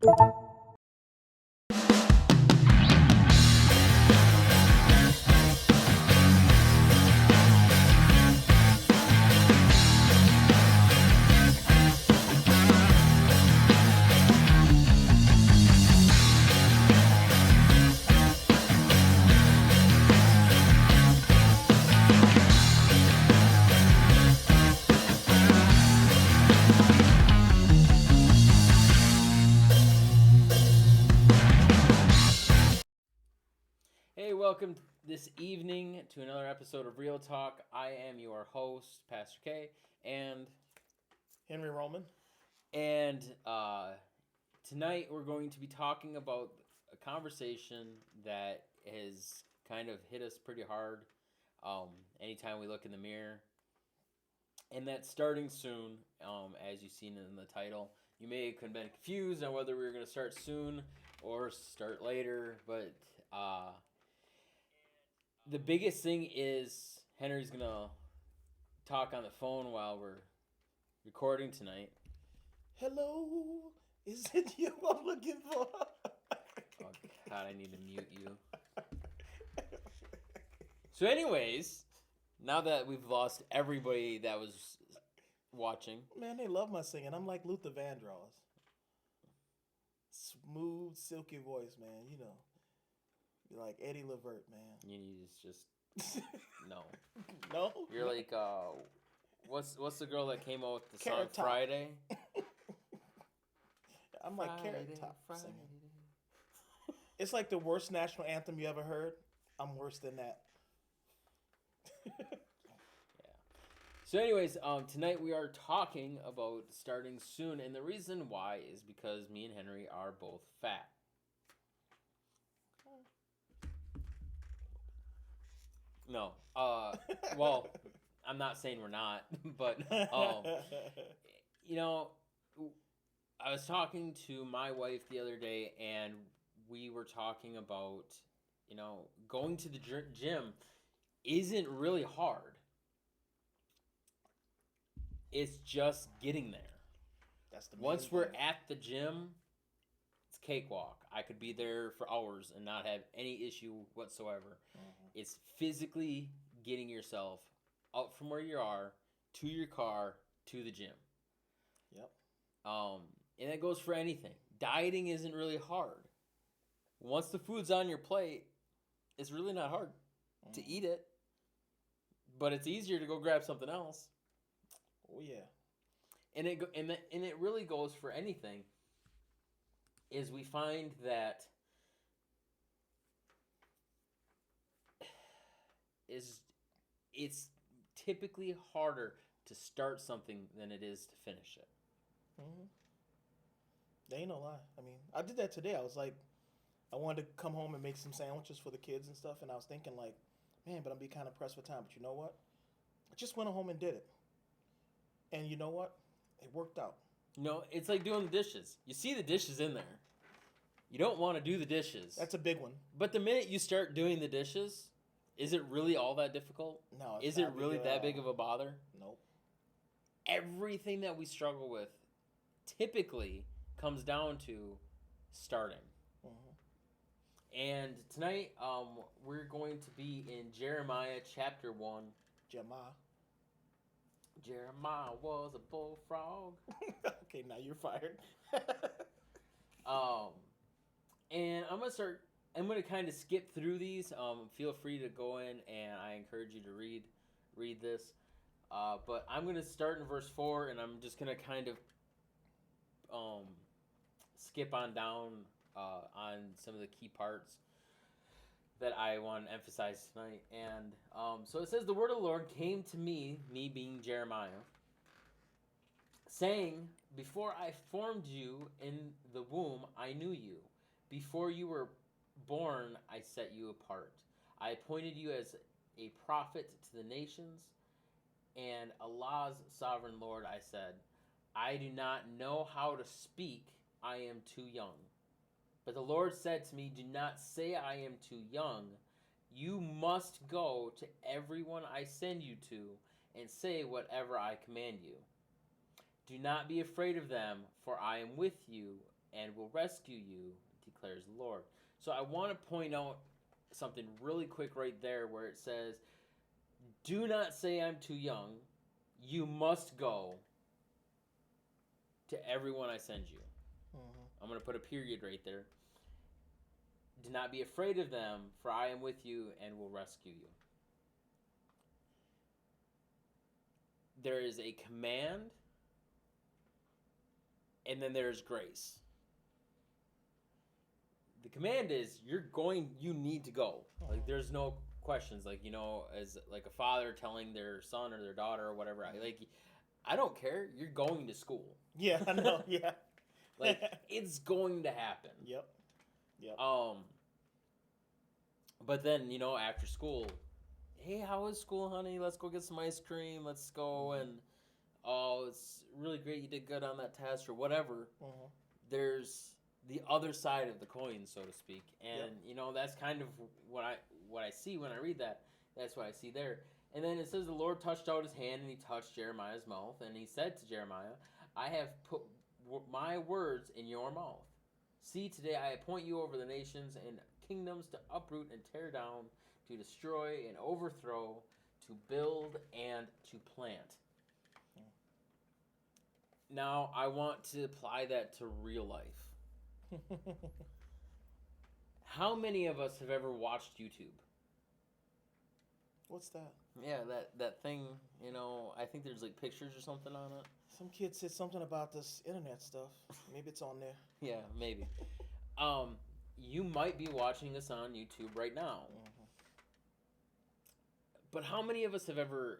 Hey, welcome this evening to another episode of Real Talk. I am your host, Pastor K, and Henry Roman. and tonight we're going to be talking about a conversation that has kind of hit us pretty hard. Anytime we look in the mirror, and that's starting soon. As you've seen in the title, you may have been confused on whether we were going to start soon or start later, but the biggest thing is Henry's gonna talk on the phone while we're recording tonight. Hello, is it you I'm looking for? Oh God, I need to mute you. So, anyways, now that we've lost everybody that was watching, Man, they love my singing. I'm like Luther Vandross. Smooth, silky voice, man. You know, you're like Eddie Levert, man. you need to just no. No, You're like what's the girl that came out with the song Carrot Top. Friday? I'm like Carrot Top Friday. singing. It's like the worst national anthem you ever heard. I'm worse than that. So, anyways, tonight we are talking about starting soon, and the reason why is because me and Henry are both fat. No, well, I'm not saying we're not, but you know, I was talking to my wife the other day, and we were talking about, going to the gym isn't really hard. It's just getting there. That's the Once main we're thing. at the gym, it's cakewalk. I could be there for hours and not have any issue whatsoever. It's physically getting yourself out from where you are to your car to the gym. Yep. And that goes for anything. Dieting isn't really hard. Once the food's on your plate, it's really not hard to eat it. But it's easier to go grab something else. Oh yeah. And it really goes for anything. Is we find that it's typically harder to start something than it is to finish it. They ain't no lie. I mean, I did that today. I was like, I wanted to come home and make some sandwiches for the kids and stuff, and I was thinking like, man, but I'm be kind of pressed for time. But you know what? I just went home and did it, and you know what? It worked out. It's like doing the dishes. You see the dishes in there. You don't want to do the dishes. That's a big one. But the minute you start doing the dishes, is it really all that difficult? No. Is it really that big of a bother? Nope. Everything that we struggle with typically comes down to starting. And tonight, we're going to be in Jeremiah chapter 1. Jeremiah was a bullfrog. Okay, now you're fired. And I'm going to kind of skip through these. Feel free to go in, and I encourage you to read this. But I'm going to start in verse 4, and I'm just going to kind of skip on down on some of the key parts that I want to emphasize tonight. And so it says, the word of the Lord came to me being Jeremiah, saying, before I formed you in the womb, I knew you. Before you were born, I set you apart. I appointed you as a prophet to the nations, and Allah's sovereign Lord, I said, I do not know how to speak, I am too young. But the Lord said to me, do not say I am too young. You must go to everyone I send you to and say whatever I command you. Do not be afraid of them, for I am with you, and will rescue you, declares the Lord. So I want to point out something really quick right there where it says, do not say I'm too young. You must go to everyone I send you. I'm going to put a period right there. Do not be afraid of them, for I am with you and will rescue you. There is a command, and then there's grace. The command is you need to go. Like, there's no questions. Like, as like a father telling their son or their daughter or whatever, I don't care. You're going to school. Yeah, I know. Yeah. Like, it's going to happen. Yep. But then, after school, hey, how was school, honey? Let's go get some ice cream. Let's go and, oh, it's really great. You did good on that test or whatever. There's the other side of the coin, so to speak. And, that's kind of what I see when I read that. That's what I see there. And then it says the Lord touched out his hand and he touched Jeremiah's mouth. And he said to Jeremiah, I have put my words in your mouth. See, today I appoint you over the nations and kingdoms to uproot and tear down, to destroy and overthrow, to build and to plant. Now, I want to apply that to real life. How many of us have ever watched YouTube? What's that? Yeah, that thing, I think there's like pictures or something on it. Some kid said something about this internet stuff. Maybe it's on there. Yeah, maybe. You might be watching this on YouTube right now. But how many of us have ever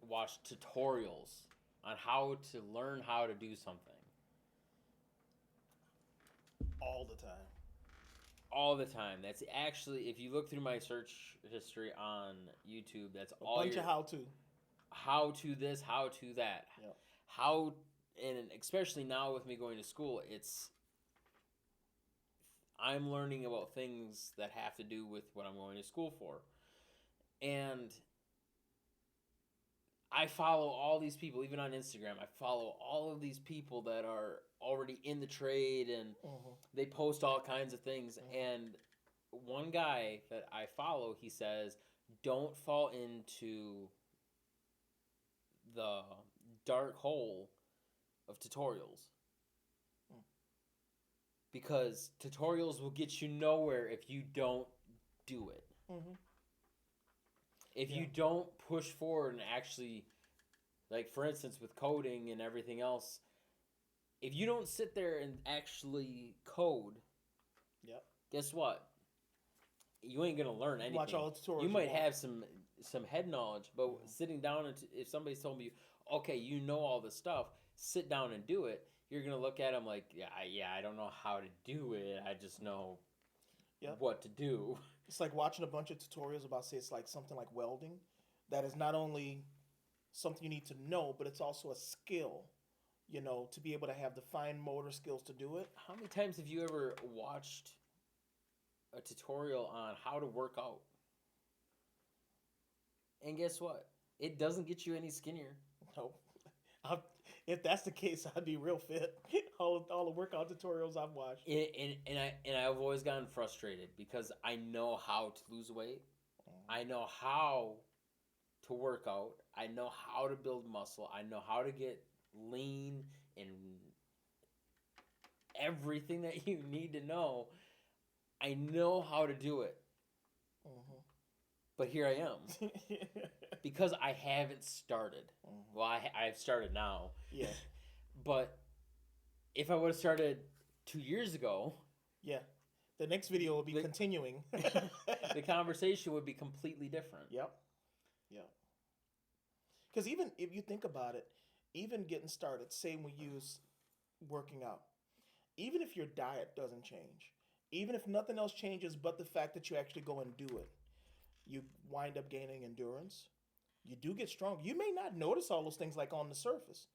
watched tutorials on how to learn how to do something? All the time. All the time. That's actually, if you look through my search history on YouTube, that's all. A bunch of how-to. How to this, how to that. Yep. How, and especially now with me going to school, I'm learning about things that have to do with what I'm going to school for. And I follow all these people, even on Instagram. I follow all of these people that are already in the trade, and they post all kinds of things. And one guy that I follow, he says, don't fall into the dark hole of tutorials. Because tutorials will get you nowhere if you don't do it. If you don't push forward and actually, like for instance with coding and everything else, if you don't sit there and actually code, guess what? You ain't gonna learn anything. Watch all the tutorials. You might have some head knowledge, but sitting down and if somebody's told me, okay, you know all this stuff, sit down and do it. You're gonna look at them like, I don't know how to do it. I just know what to do. It's like watching a bunch of tutorials about, say, it's like something like welding. That is not only something you need to know, but it's also a skill, to be able to have the fine motor skills to do it. How many times have you ever watched a tutorial on how to work out? And guess what? It doesn't get you any skinnier. No. If that's the case, I'd be real fit. all the workout tutorials I've watched. And I've always gotten frustrated because I know how to lose weight. I know how to work out. I know how to build muscle. I know how to get lean and everything that you need to know. I know how to do it. But here I am. Because I haven't started. Well, I've started now. Yeah. But if I would have started 2 years ago... Yeah. The next video will be continuing. The conversation would be completely different. Yep. Because even if you think about it, even getting started, say we use working out, even if your diet doesn't change, even if nothing else changes but the fact that you actually go and do it, you wind up gaining endurance. You do get stronger. You may not notice all those things like on the surface,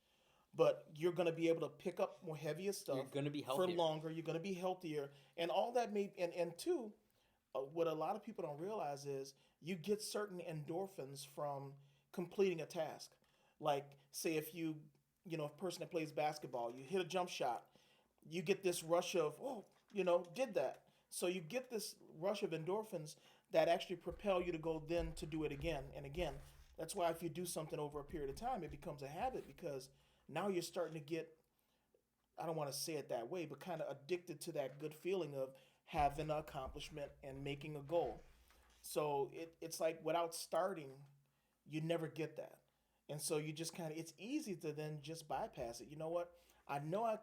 but you're going to be able to pick up more heavier stuff. You're going to be healthier. For longer. You're going to be healthier. And all that may, and two, what a lot of people don't realize is you get certain endorphins from completing a task. Like, say if a person that plays basketball, you hit a jump shot, you get this rush of, oh, did that. So you get this rush of endorphins that actually propel you to go then to do it again and again. That's why if you do something over a period of time, it becomes a habit because now you're starting to get, I don't want to say it that way, but kind of addicted to that good feeling of having an accomplishment and making a goal. So it's like without starting, you never get that. And so you just kind of, it's easy to then just bypass it. You know what? I know I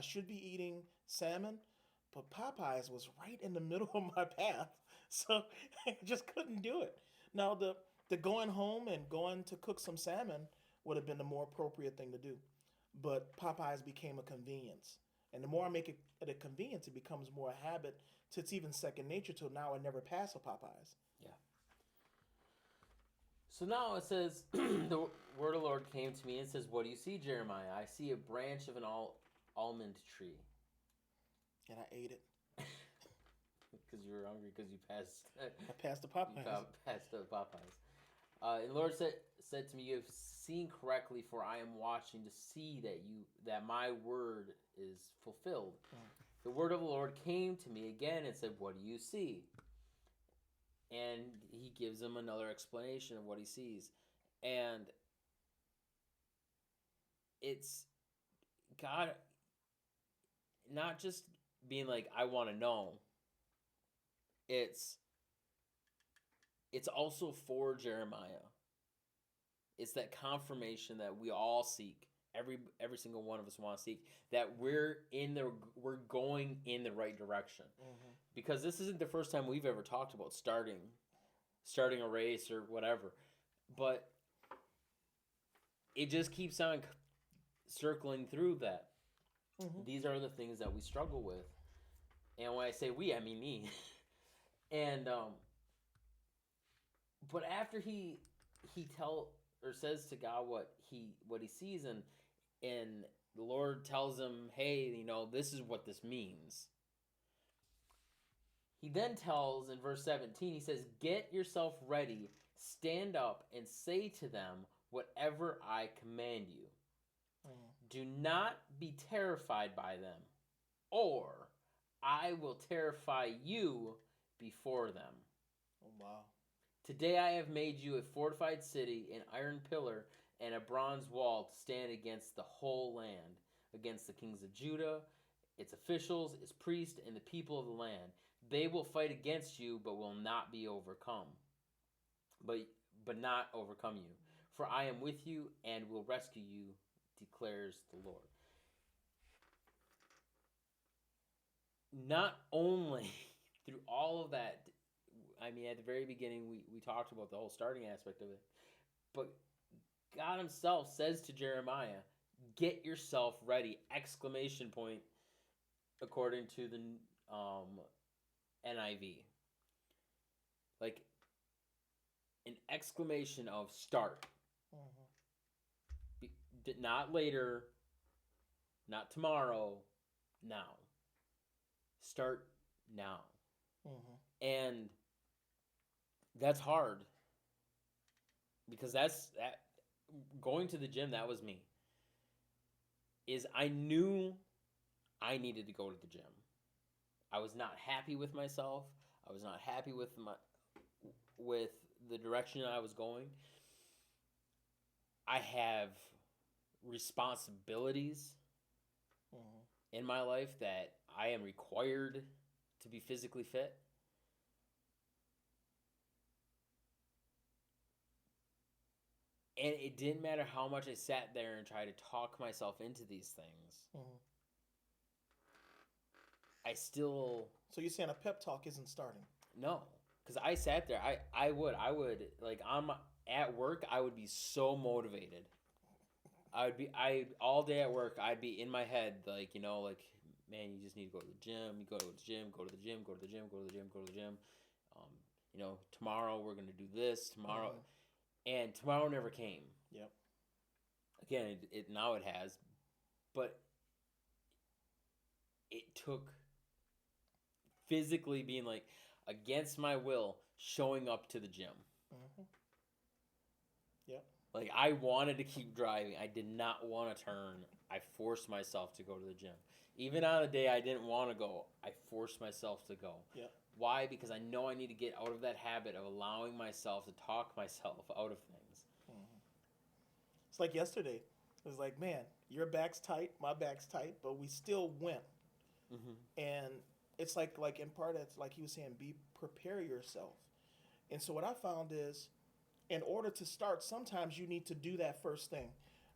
should be eating salmon, but Popeyes was right in the middle of my path. So I just couldn't do it. Now, the going home and going to cook some salmon would have been the more appropriate thing to do. But Popeyes became a convenience. And the more I make it a convenience, it becomes more a habit. To it's even second nature till now I never pass a Popeyes. Yeah. So now it says, the word of the Lord came to me and says, what do you see, Jeremiah? I see a branch of an almond tree. And I ate it. Because you were hungry because you passed. I passed the Popeyes. You passed the Popeyes. And the Lord said to me, you have seen correctly, for I am watching to see that my word is fulfilled. The word of the Lord came to me again and said, what do you see? And he gives him another explanation of what he sees. And it's God not just being like, I want to know. It's also for Jeremiah. It's that confirmation that we all seek. Every single one of us want to seek that we're going in the right direction. Mm-hmm. Because this isn't the first time we've ever talked about starting a race or whatever, but it just keeps on circling through that. Mm-hmm. These are the things that we struggle with, and when I say we, I mean me. And but after he says to God what he sees, and the Lord tells him, hey, this is what this means. He then tells in verse 17, he says, get yourself ready, stand up, and say to them whatever I command you. Do not be terrified by them, or I will terrify you before them. Oh, wow. Today I have made you a fortified city, an iron pillar, and a bronze wall to stand against the whole land, against the kings of Judah, its officials, its priests, and the people of the land. They will fight against you, but will not be overcome. But not overcome you. For I am with you and will rescue you, declares the Lord. Not only through all of that, I mean, at the very beginning, we talked about the whole starting aspect of it, but God himself says to Jeremiah, get yourself ready, exclamation point, according to the NIV. Like, an exclamation of start. Mm-hmm. Not later, not tomorrow, now. Start now. Mm-hmm. And that's hard. Because that going to the gym, that was me. I knew I needed to go to the gym. I was not happy with myself. I was not happy with the direction I was going. I have responsibilities in my life that I am required to be physically fit. And it didn't matter how much I sat there and tried to talk myself into these things. Mm-hmm. I still... So you're saying a pep talk isn't starting? No. Because I sat there. I would, like, at work, I would be so motivated. All day at work, I'd be in my head, like, man, you just need to go to the gym. You go to the gym, go to the gym, go to the gym, go to the gym, go to the gym. Tomorrow we're going to do this. Tomorrow... Mm-hmm. And tomorrow never came. Yep. Again, now it has. But it took physically being like, against my will, showing up to the gym. Mm-hmm. Yep. Like, I wanted to keep driving. I did not want to turn. I forced myself to go to the gym. Even on a day I didn't want to go, I forced myself to go. Yeah. Why? Because I know I need to get out of that habit of allowing myself to talk myself out of things. Mhm. It's like yesterday. It was like, man, your back's tight, my back's tight, but we still went. Mm-hmm. And it's like in part, it's like he was saying, prepare yourself. And so what I found is, in order to start, sometimes you need to do that first thing.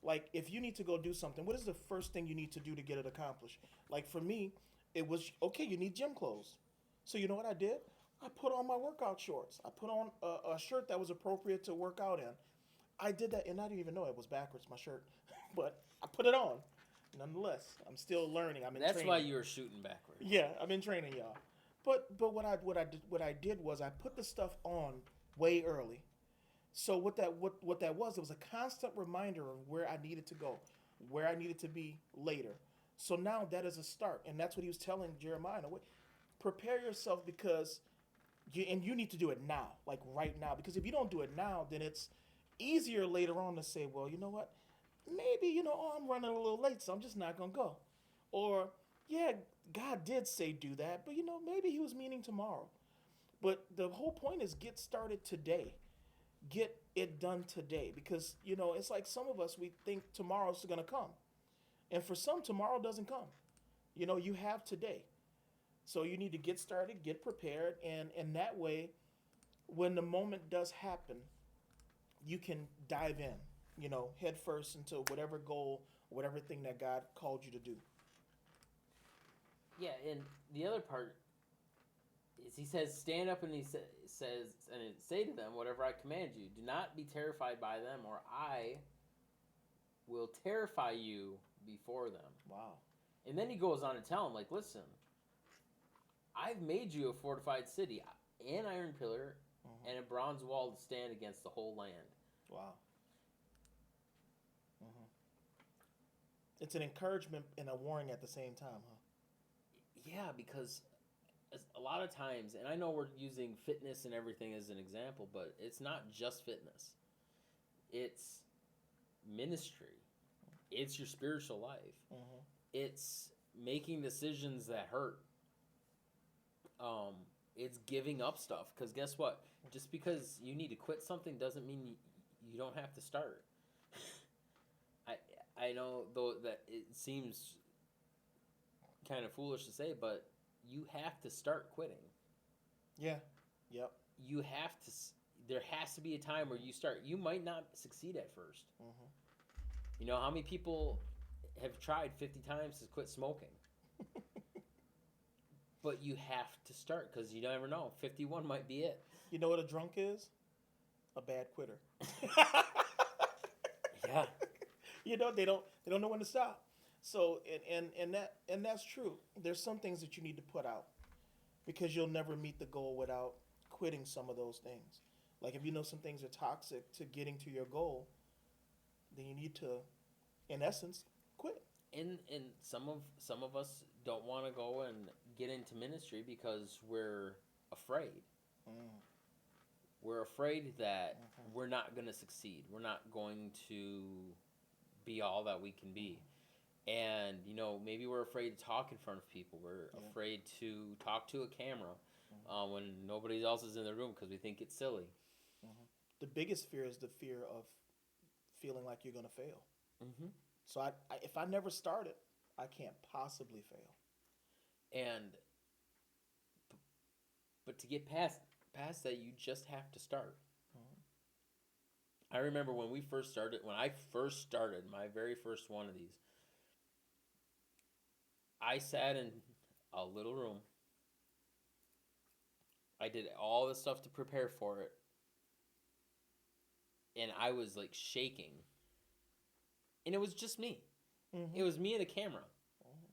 Like if you need to go do something, what is the first thing you need to do to get it accomplished? Like for me, it was okay. You need gym clothes. So you know what I did? I put on my workout shorts. I put on a shirt that was appropriate to work out in. I did that, and I didn't even know it was backwards, my shirt, but I put it on. Nonetheless, I'm still learning. I'm in That's training. why you were shooting backwards. Yeah, I'm in training, y'all. But what I did was I put the stuff on way early. So what that was, it was a constant reminder of where I needed to go, where I needed to be later. So now that is a start, and that's what he was telling Jeremiah. Prepare yourself because you need to do it now, like right now. Because if you don't do it now, then it's easier later on to say, well, you know what, maybe oh, I'm running a little late, so I'm just not gonna go. Or yeah, God did say do that, but maybe He was meaning tomorrow. But the whole point is get started today. Get it done today because it's like some of us we think tomorrow's gonna come, and for some tomorrow doesn't come. You have today, so you need to get started, get prepared, and that way, when the moment does happen, you can dive in, head first into whatever goal, whatever thing that God called you to do. Yeah, and the other part is he says, stand up and he says, and say to them, whatever I command you. Do not be terrified by them, or I will terrify you before them. Wow. And then he goes on to tell them, like, listen, I've made you a fortified city, an iron pillar, Mm-hmm. and a bronze wall to stand against the whole land. Wow. Mm-hmm. It's an encouragement and a warning at the same time, huh? Yeah, because a lot of times, and I know we're using fitness and everything as an example, but it's not just fitness. It's ministry. It's your spiritual life. Mm-hmm. It's making decisions that hurt. Um, it's giving up stuff. Because guess what? Just because you need to quit something doesn't mean you don't have to start. I I know though that it seems kind of foolish to say, but you have to start quitting. Yeah. Yep. You have to. There has to be a time where you start. You might not succeed at first. Mm-hmm. You know how many people have tried 50 times to quit smoking, but you have to start because you never know. 51 might be it. You know what a drunk is? A bad quitter. Yeah. They don't know when to stop. So and that's true. There's some things that you need to put out because you'll never meet the goal without quitting some of those things. Like if you know some things are toxic to getting to your goal, then you need to, in essence, quit. And some of us don't want to go and get into ministry because we're afraid. Mm, We're afraid that mhm, we're not going to succeed. We're not going to be all that we can be. And maybe we're afraid to talk in front of people. We're yeah. afraid to talk to a camera Mhm, when nobody else is in the room because we think it's silly. mhm. The biggest fear is the fear of feeling like you're gonna fail. Hmm. So if I never started, I can't possibly fail. And but to get past that, you just have to start. Mhm, I remember when we first started. When I first started my very first one of these, I sat in a little room. I did all the stuff to prepare for it, and I was like shaking. And it was just me. It mhm, was me and a camera. mhm,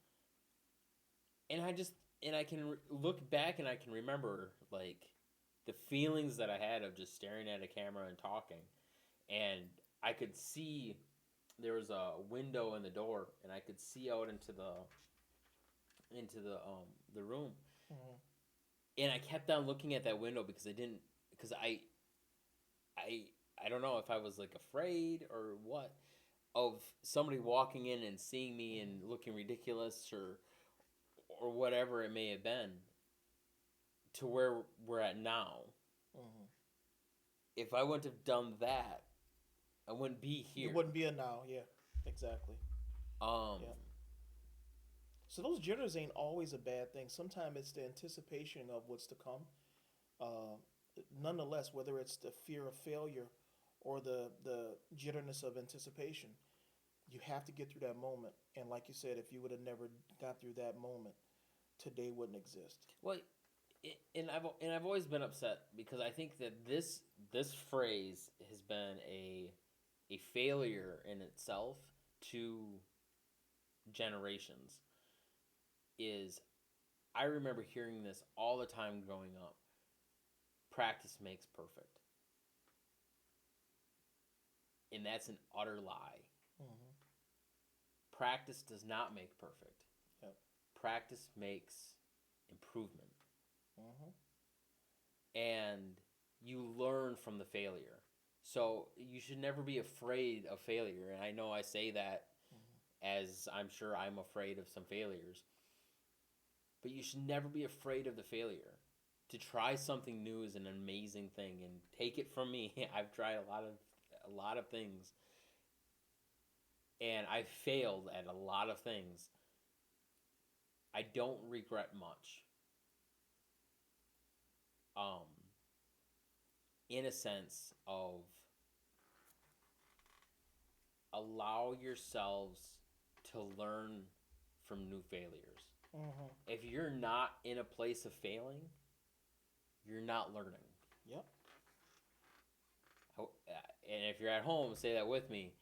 And I just and I can look back and I can remember like the feelings that I had of just staring at a camera and talking. And I could see there was a window in the door, and I could see out into the room. mhm. And I kept on looking at that window because I I don't know if I was like afraid or what of somebody walking in and seeing me and looking ridiculous, or or whatever it may have been to where we're at now. Mhm. If I wouldn't have done that, I wouldn't be here. It wouldn't be a now. Yeah, exactly. Yeah. So those jitters ain't always a bad thing. Sometimes it's the anticipation of what's to come. Uh, Nonetheless, whether it's the fear of failure or the jitterness of anticipation, you have to get through that moment. And like you said, if you would have never got through that moment, today wouldn't exist. Well, and I've always been upset because I think that this phrase has been a failure in itself to generations. Is I remember hearing this all the time growing up. Practice makes perfect. And that's an utter lie. Mm-hmm. Practice does not make perfect. Yep. Practice makes improvement. Mm-hmm. And you learn from the failure. So you should never be afraid of failure. And I know I say that as I'm sure I'm afraid of some failures. But you should never be afraid of the failure. To try something new is an amazing thing, and take it from me. I've tried a lot of things, and I failed at a lot of things. I don't regret much. In a sense of allow yourselves to learn from new failures. Mm-hmm. If you're not in a place of failing, you're not learning. Yep. And if you're at home, say that with me.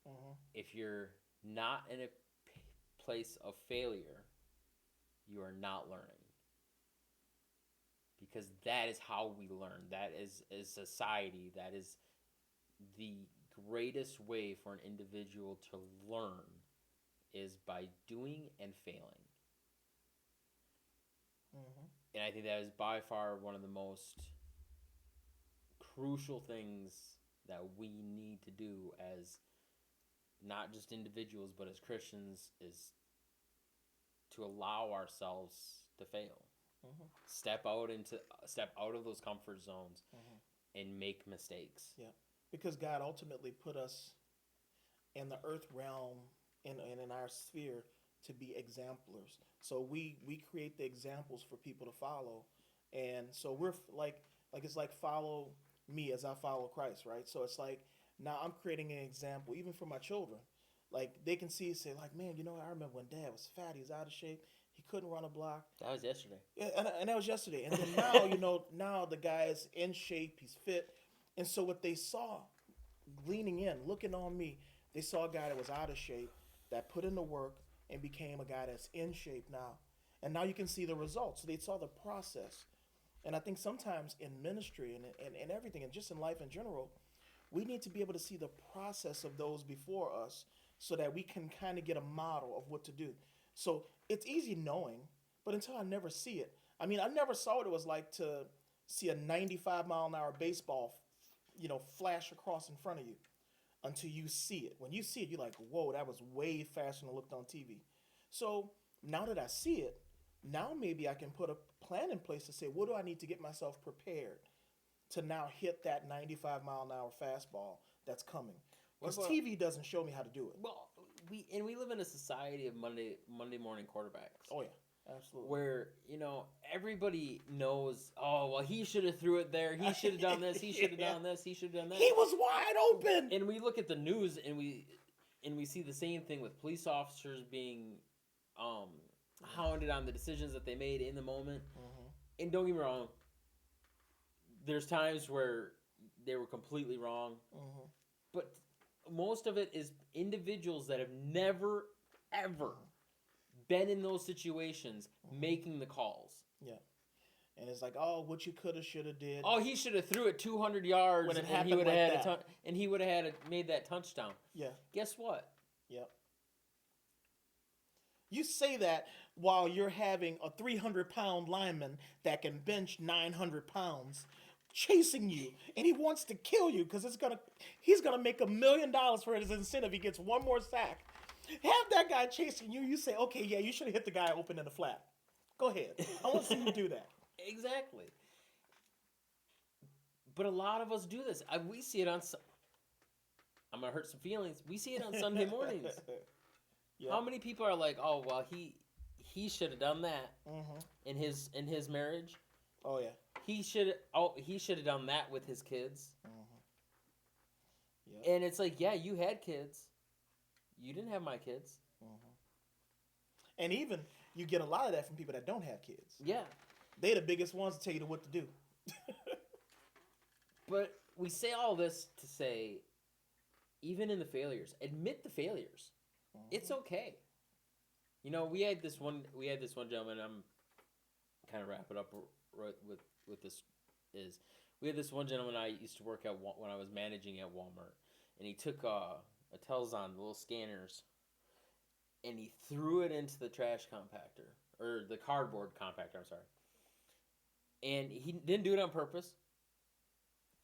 Mm-hmm. If you're not in a place of failure, you are not learning. Because that is how we learn. That is society. That is the greatest way for an individual to learn is by doing and failing. Mm-hmm. And I think that is by far one of the most crucial things that we need to do as not just individuals but as Christians is to allow ourselves to fail. Mm-hmm. Step out of those comfort zones Mm-hmm. and make mistakes. Yeah, because God ultimately put us in the earth realm in our sphere to be exemplars. So we create the examples for people to follow, and so we're like it's like follow me as I follow Christ, right? So it's like now I'm creating an example even for my children. Like they can see, say like, man, I remember when Dad was fat, he was out of shape, he couldn't run a block. That was yesterday. Yeah, and that was yesterday. And then now, now the guy is in shape, he's fit, and so what they saw, leaning in, looking on me, they saw a guy that was out of shape, that put in the work, and became a guy that's in shape now. And now you can see the results. So they saw the process. And I think sometimes in ministry and everything, and just in life in general, we need to be able to see the process of those before us so that we can kind of get a model of what to do. So it's easy knowing, but until I never see it. I mean, I never saw what it was like to see a 95-mile-an-hour baseball, flash across in front of you until you see it. When you see it, you're like, whoa, that was way faster than it looked on TV. So now that I see it, now maybe I can put a plan in place to say, what do I need to get myself prepared to now hit that 95-mile-an-hour fastball that's coming? Because TV doesn't show me how to do it. Well, we live in a society of Monday morning quarterbacks. Oh yeah, absolutely. Where everybody knows. Oh well, he should have threw it there. He should have done this. He should have done this. He should have done that. He was wide open. And we look at the news and we see the same thing with police officers being hounded on the decisions that they made in the moment. Mm-hmm. And don't get me wrong. There's times where they were completely wrong, but most of it is individuals that have never, ever been in those situations making the calls. Yeah. And it's like, oh, what you coulda, shoulda did. Oh, he should have threw it 200 yards when it and happened he would have like had that. and he would have made that touchdown. Yeah. Guess what? Yep. You say that while you're having a 300-pound lineman that can bench 900 pounds chasing you, and he wants to kill you because he's gonna make $1 million for his incentive. He gets one more sack. Have that guy chasing you. You say, okay, yeah, you should have hit the guy open in the flat. Go ahead. I want to see you do that. Exactly. But a lot of us do this. We see it on. I'm gonna hurt some feelings. We see it on Sunday mornings. Yep. How many people are like, "Oh, well, he should have done that Mm-hmm. in his marriage. Oh yeah. He should have done that with his kids." Mm-hmm. Yep. And it's like, yeah, you had kids. You didn't have my kids. Mm-hmm. And even you get a lot of that from people that don't have kids. Yeah. They're the biggest ones to tell you what to do. But we say all this to say, even in the failures, admit the failures. Mm-hmm. It's okay. You know, we had this one gentleman. I'm kind of wrap it up right with this. Is we had this one gentleman I used to work at when I was managing at Walmart, and he took a Telzon, the little scanners, and he threw it into the trash compactor or the cardboard compactor. I'm sorry. And he didn't do it on purpose.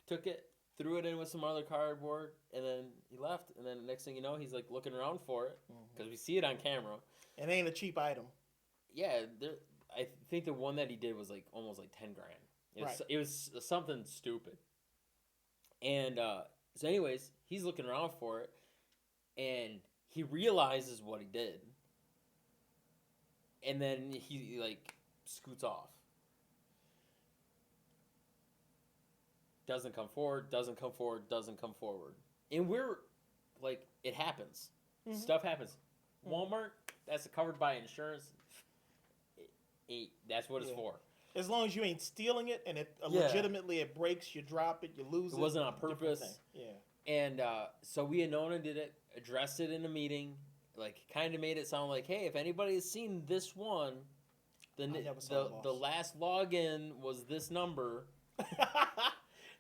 Took it, threw it in with some other cardboard, and then he left. And then the next thing you know, he's like looking around for it because we see it on camera. It ain't a cheap item. Yeah, I think the one that he did was like almost like $10,000. It was something stupid. And so, anyways, he's looking around for it, and he realizes what he did, and then he like scoots off. Doesn't come forward, and we're like, it happens. Mm-hmm. Stuff happens. Walmart, that's covered by insurance. That's what it's for. As long as you ain't stealing it, and legitimately it breaks, you drop it, you lose it. It wasn't on purpose. Yeah. And so we and Nona did it, addressed it in a meeting, like kind of made it sound like, hey, if anybody has seen this one, the last login was this number.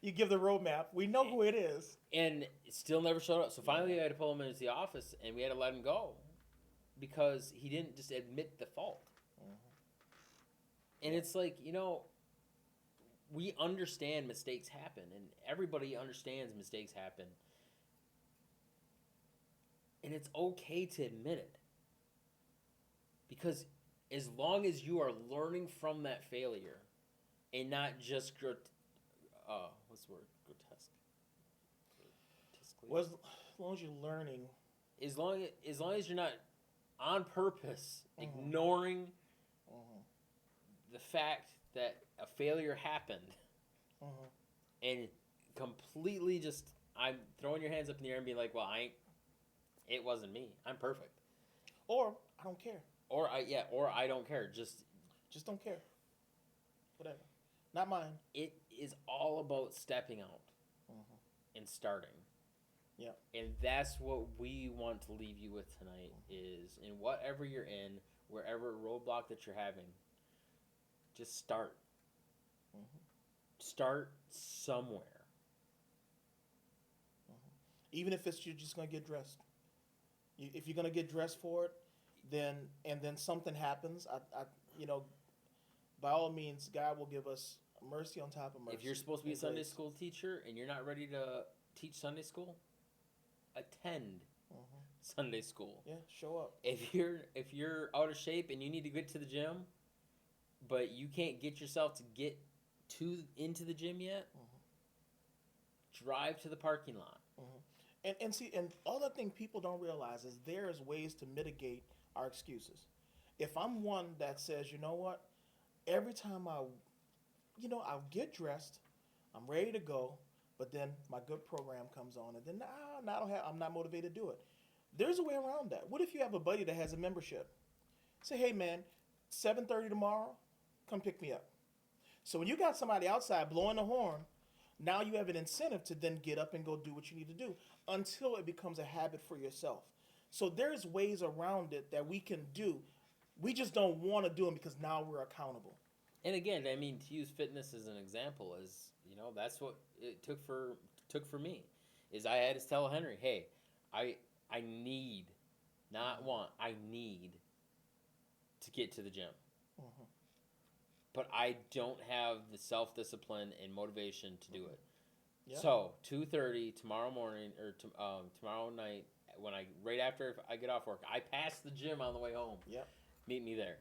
You give the roadmap. We know who it is. And it still never showed up. So finally I had to pull him into the office, and we had to let him go because he didn't just admit the fault. And it's like, you know, we understand mistakes happen, and everybody understands mistakes happen. And it's okay to admit it. Because as long as you are learning from that failure and not just what's the word? Grotesque. Well, as long as you're learning. As long as you're not on purpose ignoring the fact that a failure happened and completely just I'm throwing your hands up in the air and being like, well, it wasn't me. I'm perfect. Or I don't care. Or I don't care. Just don't care. Whatever. Not mine. It is all about stepping out and starting. Yeah. And that's what we want to leave you with tonight is in whatever you're in, wherever roadblock that you're having, just start. Start somewhere. Even if you're just going to get dressed. If you're going to get dressed for it, then something happens, I by all means, God will give us mercy on top of mercy. If you're supposed to be a Sunday school teacher and you're not ready to teach Sunday school, attend Sunday school. Yeah, show up. If you're out of shape and you need to get to the gym, but you can't get yourself to get into the gym yet, drive to the parking lot. And see, and all the thing people don't realize is there's ways to mitigate our excuses. If I'm one that says, you know what, every time I'll get dressed, I'm ready to go, but then my good program comes on, and then I'm not motivated to do it. There's a way around that. What if you have a buddy that has a membership? Say, hey man, 7:30 tomorrow, come pick me up. So when you got somebody outside blowing the horn, now you have an incentive to then get up and go do what you need to do until it becomes a habit for yourself. So there's ways around it that we can do. We just don't want to do them because now we're accountable. And again, I mean, to use fitness as an example, is that's what it took for me. Is I had to tell Henry, hey, I need, not want, I need to get to the gym. But I don't have the self-discipline and motivation to do it. Yep. So 2:30 tomorrow morning or tomorrow night, right after I get off work, I pass the gym on the way home. Yep. Meet me there.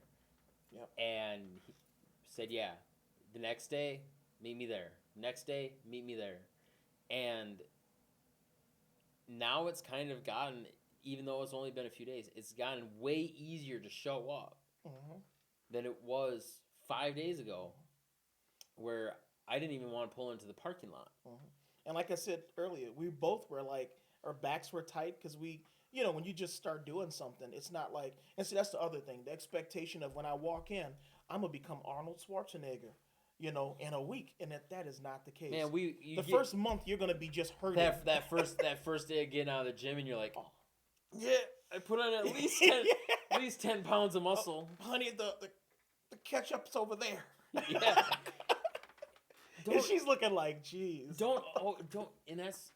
Yep. And he said, yeah, the next day, meet me there. Next day, meet me there. And now it's kind of gotten, even though it's only been a few days, it's gotten way easier to show up Mm-hmm. than it was 5 days ago, where I didn't even want to pull into the parking lot. Mm-hmm. And like I said earlier, we both were like, our backs were tight because we, you know, when you just start doing something, it's not like, and see, that's the other thing, the expectation of when I walk in, I'm gonna become Arnold Schwarzenegger, you know, in a week, and that is not the case. Man, the first month you're gonna be just hurting. that first day of getting out of the gym, and you're like, Oh. yeah, I put on at least 10 pounds of muscle. Oh, honey, the ketchup's over there. Yeah. And she's looking like, geez. Don't, and that's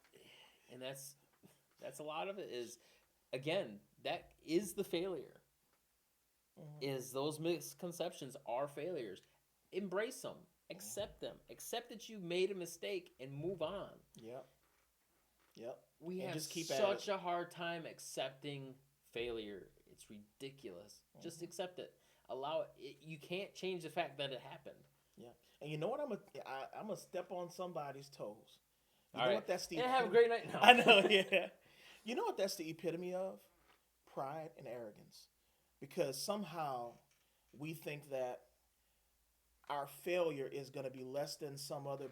a lot of it is, again, that is the failure. Mm-hmm. Is those misconceptions are failures. Embrace them. Accept them. Accept that you made a mistake and move on. Yep. Yep. We And have just keep such a hard time accepting failure. It's ridiculous. Mm-hmm. Just accept it. Allow it. You can't change the fact that it happened. Yeah. And you know what? I'm gonna step on somebody's toes. You All know right. what that's the And have a great night now. I know, yeah. You know what that's the epitome of? Pride and arrogance. Because somehow we think that our failure is going to be less than some other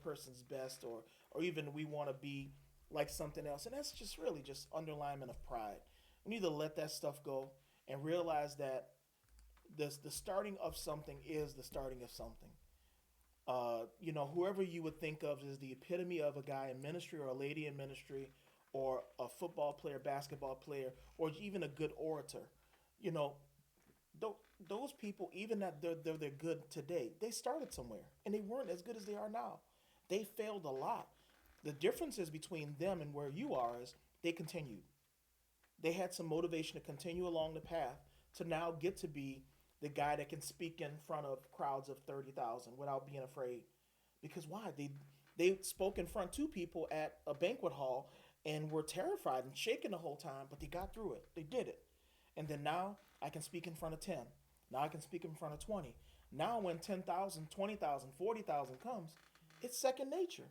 person's best, or even we want to be like something else, and that's just really just underlinement of pride. We need to let that stuff go and realize that the starting of something is the starting of something. You know, whoever you would think of as the epitome of a guy in ministry or a lady in ministry or a football player, basketball player, or even a good orator, you know, those people, even that they're good today, they started somewhere and they weren't as good as they are now. They failed a lot. The differences between them and where you are is they continued. They had some motivation to continue along the path to now get to be the guy that can speak in front of crowds of 30,000 without being afraid. Because why? They spoke in front to people at a banquet hall and were terrified and shaking the whole time, but they got through it. They did it. And then now I can speak in front of 10. Now I can speak in front of 20. Now when 10,000, 20,000, 40,000 comes, it's second nature.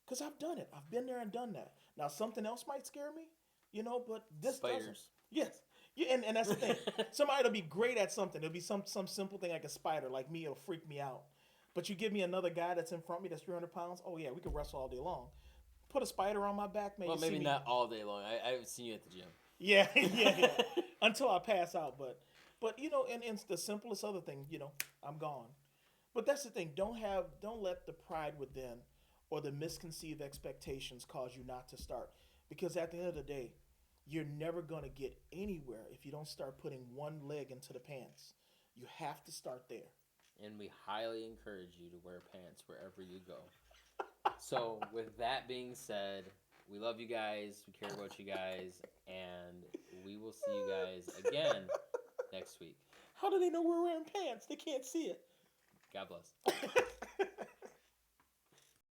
Because I've done it. I've been there and done that. Now something else might scare me, you know, but this doesn't. Spiders. Yes. Yeah, and that's the thing. Somebody will be great at something. It'll be some simple thing like a spider. Like me, it'll freak me out. But you give me another guy that's in front of me that's 300 pounds, oh yeah, we can wrestle all day long. Put a spider on my back, man. Well, maybe not all day long. I haven't seen you at the gym. Yeah, yeah. Until I pass out. But you know, and the simplest other thing, you know, I'm gone. But that's the thing. Don't let the pride within or the misconceived expectations cause you not to start. Because at the end of the day, you're never going to get anywhere if you don't start putting one leg into the pants. You have to start there. And we highly encourage you to wear pants wherever you go. So, with that being said, we love you guys. We care about you guys. And we will see you guys again next week. How do they know we're wearing pants? They can't see it. God bless.